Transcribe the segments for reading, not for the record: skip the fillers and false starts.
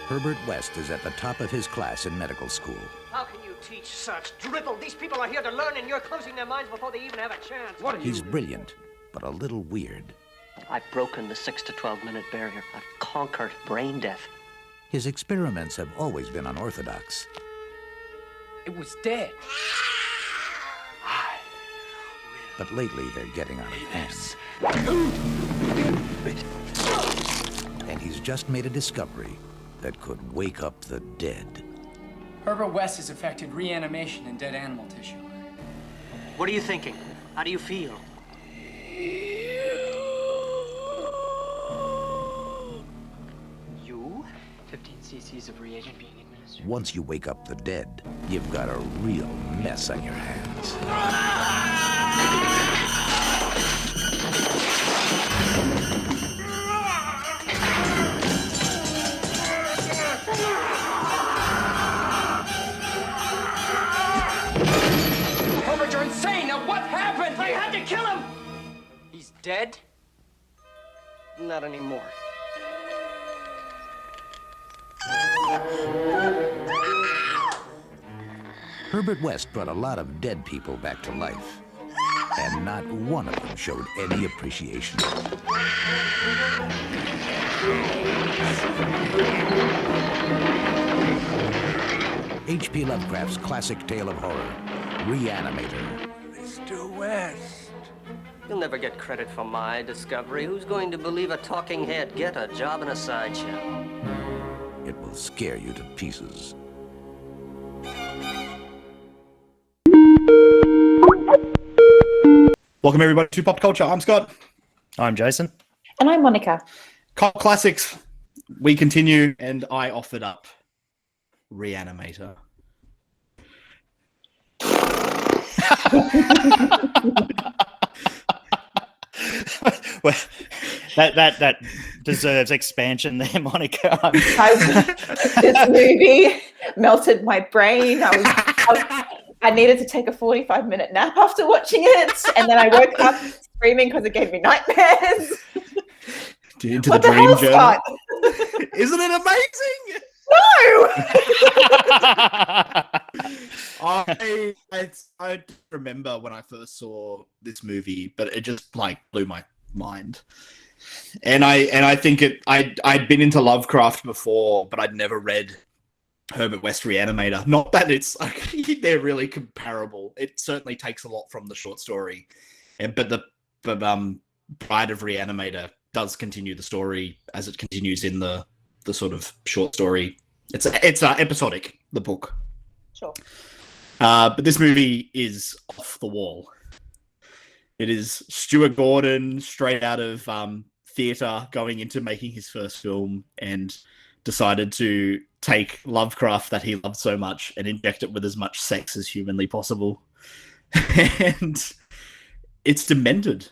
Herbert West is at the top of his class in medical school. How can you teach such drivel? These people are here to learn, and you're closing their minds before they even have a chance. What are you? He's brilliant, but a little weird. I've broken the 6 to 12 minute barrier. I've conquered brain death. His experiments have always been unorthodox. It was dead. But lately, they're getting out of hand. And he's just made a discovery that could wake up the dead. Herbert West has affected reanimation in dead animal tissue. What are you thinking? How do you feel? You? 15 cc's of reagent being administered. Once you wake up the dead, you've got a real mess on your hands. Herbert, you're insane! Now what happened? I had to kill him! He's dead? Not anymore. Herbert West brought a lot of dead people back to life, and not one of them showed any appreciation. H.P. Lovecraft's classic tale of horror, Re-Animator. Mr. West. You'll never get credit for my discovery. Who's going to believe a talking head get a job in a sideshow? It will scare you to pieces. Welcome everybody to Pop Culture. I'm Scott. I'm Jason. And I'm Monica. Cult Classics. We continue, and I offered up Re-Animator. Well, that deserves expansion there, Monica. This movie melted my brain. I needed to take a 45-minute nap after watching it, and then I woke up screaming because it gave me nightmares. Into What the the dream hell, journey. Scott? Isn't it amazing? No! I remember when I first saw this movie, but it just like blew my mind. And I think I'd been into Lovecraft before, but I'd never read Herbert West Re-Animator. Not that it's they're really comparable. It certainly takes a lot from the short story, but Bride of Re-Animator does continue the story as it continues in the sort of short story. It's episodic, the book. Sure. But this movie is off the wall. It is Stuart Gordon straight out of theatre going into making his first film, and decided to take Lovecraft that he loved so much and inject it with as much sex as humanly possible. And it's demented.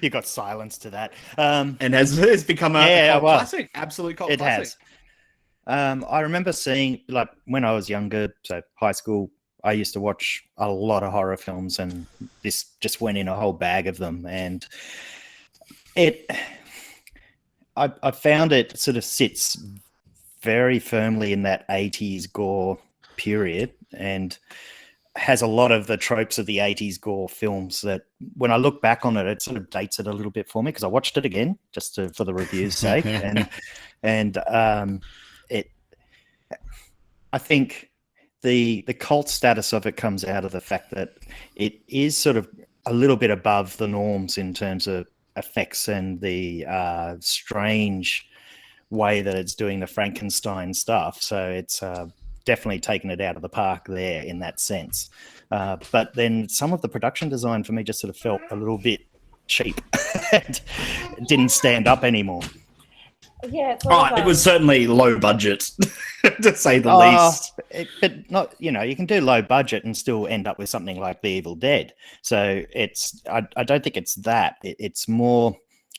You got silence to that. And has become a cult classic. Absolute cult classic. It has. I remember seeing, like, when I was younger, so high school, I used to watch a lot of horror films, and this just went in a whole bag of them. And I found it sort of sits very firmly in that 80s gore period, and has a lot of the tropes of the 80s gore films that when I look back on it, it sort of dates it a little bit for me, because I watched it again just for the review's sake. I think the cult status of it comes out of the fact that it is sort of a little bit above the norms in terms of effects and the strange way that it's doing the Frankenstein stuff. So it's definitely taken it out of the park there in that sense. But then some of the production design for me just sort of felt a little bit cheap. It didn't stand up anymore. Yeah, it was certainly low budget, to say the least. But not, you can do low budget and still end up with something like The Evil Dead. So I don't think it's that. It's more,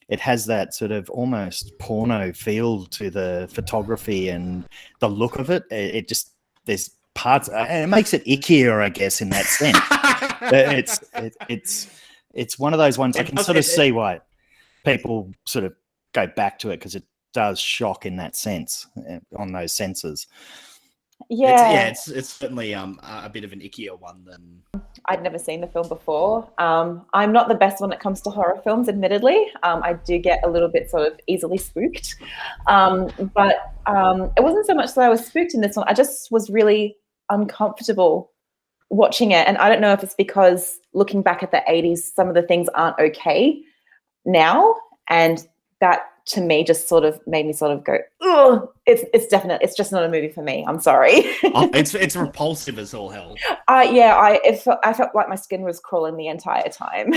it has that sort of almost porno feel to the photography and the look of it. It just, there's parts, and it makes it ickier, I guess, in that sense. It's one of those ones I can sort of see why people sort of go back to it because it does shock in that sense, on those senses. Yeah, it's certainly a bit of an ickier one than. I'd never seen the film before. I'm not the best when it comes to horror films, admittedly. I do get a little bit sort of easily spooked. But it wasn't so much that I was spooked in this one. I just was really uncomfortable watching it. And I don't know if it's because looking back at the 80s, some of the things aren't okay now. And that to me just sort of made me sort of go, oh, it's just not a movie for me. I'm sorry. It's repulsive as all hell. I felt like my skin was crawling the entire time.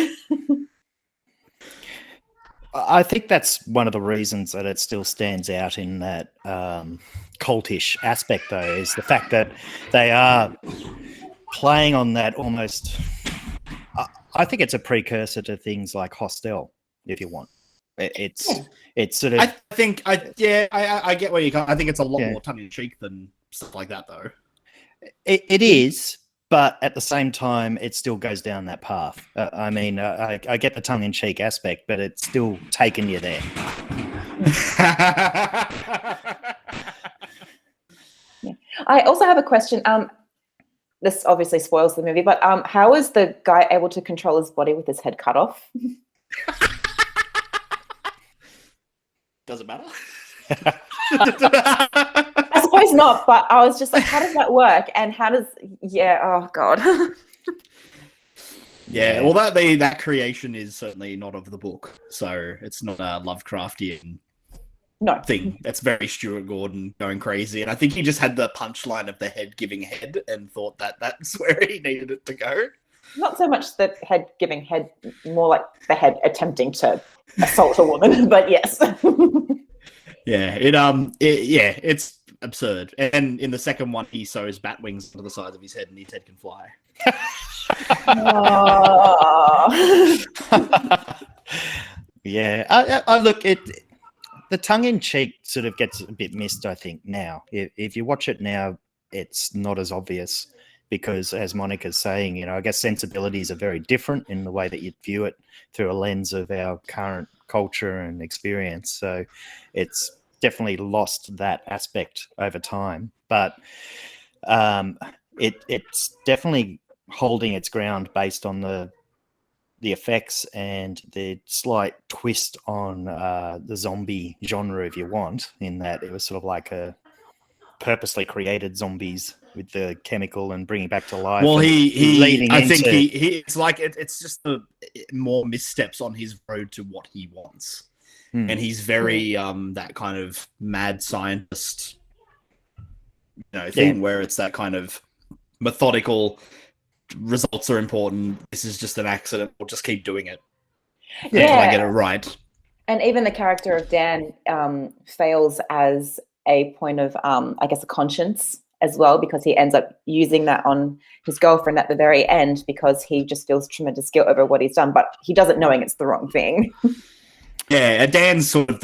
I think that's one of the reasons that it still stands out in that cultish aspect, though, is the fact that they are playing on that almost. I think it's a precursor to things like Hostel, if you want. It's sort of. I get where you come. I think it's a lot more tongue in cheek than stuff like that, though. It is, but at the same time, it still goes down that path. I mean, I get the tongue in cheek aspect, but it's still taking you there. I also have a question. This obviously spoils the movie, but how is the guy able to control his body with his head cut off? Doesn't matter. I suppose not, but I was just like, how does that work? And how does, oh God. Yeah, well, that creation is certainly not of the book, so it's not a Lovecraftian thing. That's very Stuart Gordon going crazy, and I think he just had the punchline of the head giving head and thought that that's where he needed it to go. Not so much the head giving head, more like the head attempting to assault a woman, but yes. It's absurd. And in the second one, he sews bat wings onto the sides of his head, and his head can fly. Yeah, I look, the tongue-in-cheek sort of gets a bit missed, I think, now. If you watch it now, it's not as obvious because, as Monica's saying, I guess sensibilities are very different in the way that you view it through a lens of our current culture and experience. So it's definitely lost that aspect over time. But it's definitely holding its ground based on the effects and the slight twist on the zombie genre, if you want, in that it was sort of like a purposely created zombies with the chemical and bringing back to life. Well, it's like it's just the more missteps on his road to what he wants, and he's very that kind of mad scientist, thing where it's that kind of methodical. Results are important. This is just an accident. We'll just keep doing it until I get it right. And even the character of Dan fails as a point of, I guess, a conscience as well, because he ends up using that on his girlfriend at the very end because he just feels tremendous guilt over what he's done, but he does it knowing it's the wrong thing. Yeah, Dan's sort of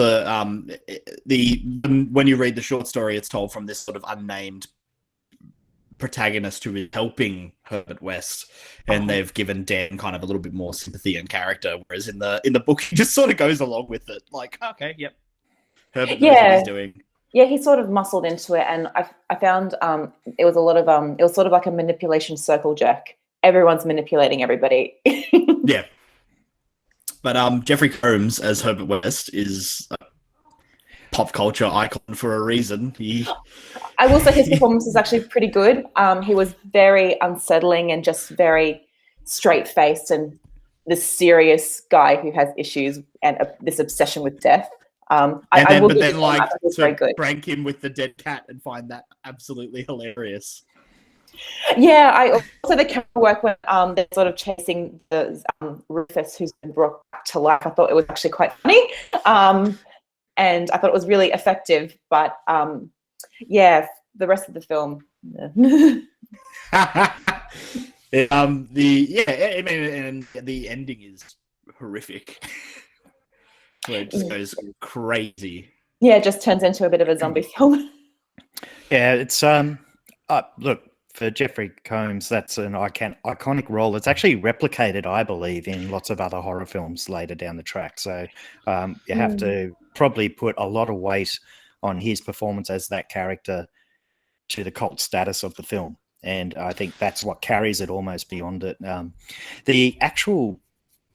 when you read the short story, it's told from this sort of unnamed protagonist who is helping Herbert West, and they've given Dan kind of a little bit more sympathy and character, whereas in the book he just sort of goes along with it, like, okay, yep, Herbert knows what he's doing. Yeah, he sort of muscled into it, and I found it was a lot of it was sort of like a manipulation circle jerk. Everyone's manipulating everybody. Yeah, but Jeffrey Combs as Herbert West is a pop culture icon for a reason. I will say his performance is actually pretty good. He was very unsettling and just very straight-faced and this serious guy who has issues and this obsession with death. To prank him with the dead cat and find that absolutely hilarious. Yeah, I also the camera work when they're sort of chasing the Rufus who's been brought back to life. I thought it was actually quite funny, and I thought it was really effective. But the rest of the film. The ending is horrific. Where it just goes crazy. Yeah, it just turns into a bit of a zombie film. Yeah, it's look, for Jeffrey Combs, that's an iconic role. It's actually replicated, I believe, in lots of other horror films later down the track. So you have to probably put a lot of weight on his performance as that character to the cult status of the film. And I think that's what carries it almost beyond it. The actual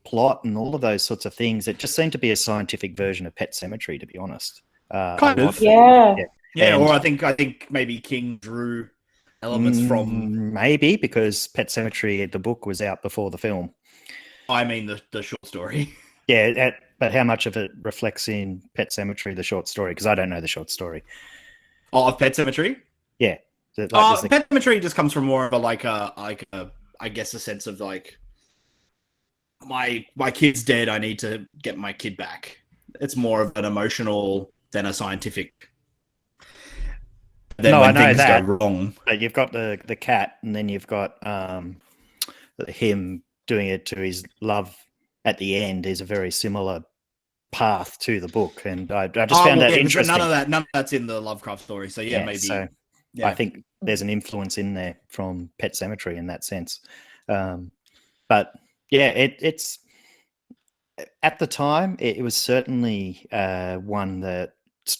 plot and all of those sorts of things, it just seemed to be a scientific version of Pet Sematary, to be honest. Kind of. Yeah. Yeah, And- or I think maybe King drew elements from. Maybe because Pet Sematary, the book, was out before the film. I mean, the short story. Yeah, but how much of it reflects in Pet Sematary, the short story? Because I don't know the short story. Oh, of Pet Sematary. Yeah. Like, Pet Sematary just comes from more of a I guess a sense of like my kid's dead. I need to get my kid back. It's more of an emotional than a scientific. Then No, when I know things that. go wrong. But you've got the cat, and then you've got him doing it to his love at the end is a very similar path to the book, and I just found that interesting. None of that's in the Lovecraft story. So yeah, maybe. So I think there's an influence in there from Pet Sematary in that sense. But yeah, it's at the time it was certainly one that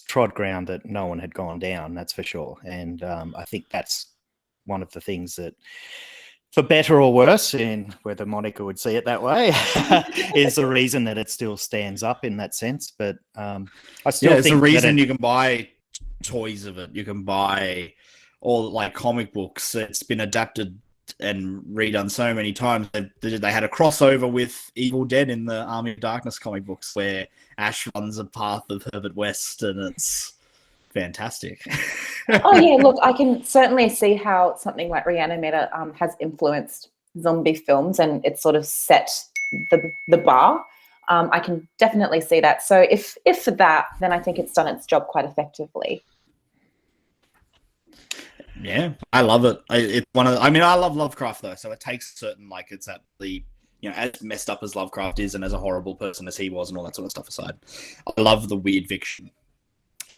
trod ground that no one had gone down. That's for sure, and I think that's one of the things that, for better or worse, and whether Monica would see it that way, is the reason that it still stands up in that sense. But I still think it's the reason that you can buy toys of it. You can buy all like comic books. It's been adapted and redone so many times. They had a crossover with Evil Dead in the Army of Darkness comic books where Ash runs a path of Herbert West, and it's fantastic. Oh yeah, look, I can certainly see how something like Re-Animator has influenced zombie films, and it's sort of set the bar. I can definitely see that. So if for that, then I think it's done its job quite effectively. Yeah, I love it. It's one of. I mean, I love Lovecraft though, so it takes certain like it's at the as messed up as Lovecraft is, and as a horrible person as he was, and all that sort of stuff aside, I love the weird fiction.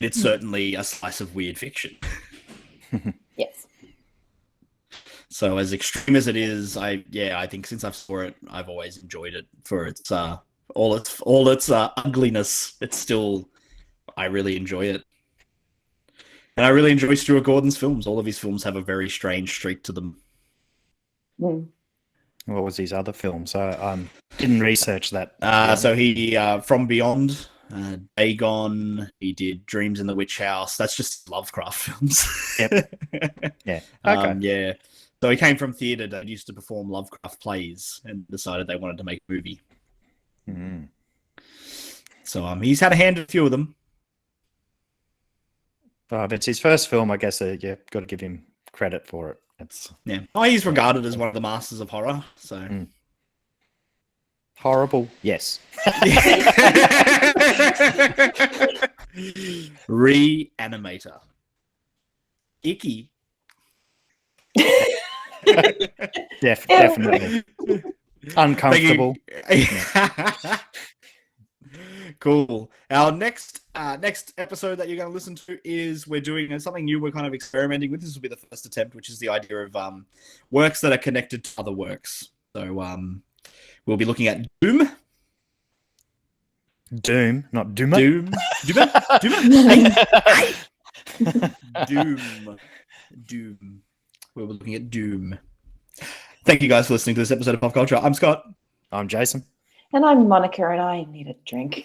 It's certainly a slice of weird fiction. Yes. So as extreme as it is, I think since I've saw it, I've always enjoyed it for its all its ugliness. It's still, I really enjoy it. And I really enjoy Stuart Gordon's films. All of his films have a very strange streak to them. Mm. what was his other films? I didn't research that. So he From Beyond, Dagon. He did Dreams in the Witch House. That's just Lovecraft films. Yep. Yeah. Okay. Yeah. So he came from theatre that used to perform Lovecraft plays and decided they wanted to make a movie. Mm. So he's had a hand in a few of them. If it's his first film, I guess yeah, got to give him credit for it. It's he's regarded as one of the masters of horror. So horrible, yes. Re-Animator. Icky. Definitely uncomfortable. Cool. Our next episode that you're going to listen to is we're doing something new. We're kind of experimenting with. This will be the first attempt, which is the idea of works that are connected to other works. So we'll be looking at Doom. Doom, not Doom. Doom. Doom. We'll be looking at Doom. Thank you guys for listening to this episode of Pop Culture. I'm Scott. I'm Jason. And I'm Monica, and I need a drink.